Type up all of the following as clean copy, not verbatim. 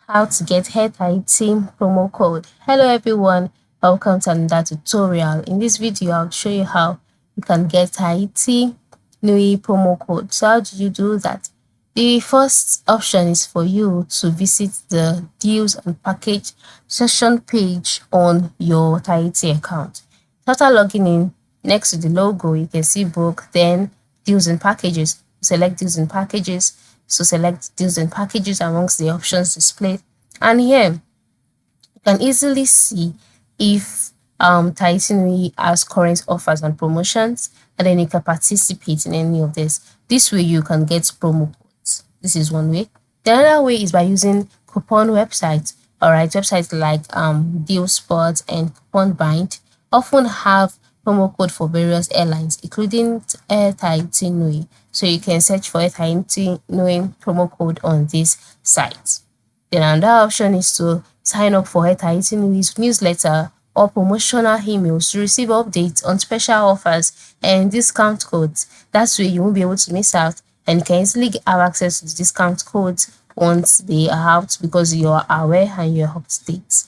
How to get Air Tahiti promo code. Hello everyone, welcome to another tutorial. In this video I'll show you how you can get Tahiti Nui promo code. So how do you do that? The first option is for you to visit the deals and package section page on your Tahiti account. After logging in, next to the logo you can see book, then deals and packages. Select deals and packages. So select deals and packages amongst the options displayed, and here you can easily see if Tahiti has current offers and promotions, and then you can participate in any of this. This way you can get promo codes. This is one way. The other way is by using coupon websites. Alright, websites like DealSpot and CouponBind often have promo code for various airlines, including Air Tahiti Nui. So you can search for Air Tahiti Nui promo code on these sites. Then another option is to sign up for Air Tahiti Nui's newsletter or promotional emails to receive updates on special offers and discount codes. That way you won't be able to miss out, and you can easily have access to discount codes once they are out because you are aware and you're up to date.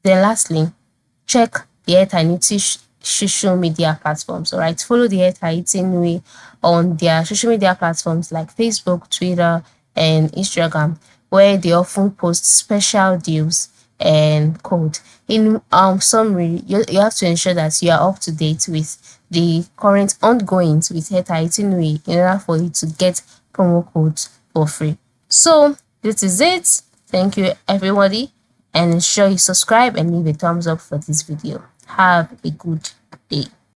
Then lastly, check the Air Tahiti social media platforms. Alright, follow the Air Tahiti Nui on their social media platforms like Facebook, Twitter, and Instagram, where they often post special deals and code. In summary, you have to ensure that you are up to date with the current ongoings with Air Tahiti Nui in order for you to get promo codes for free. So this is it. Thank you everybody, and ensure you subscribe and leave a thumbs up for this video. Have a good day.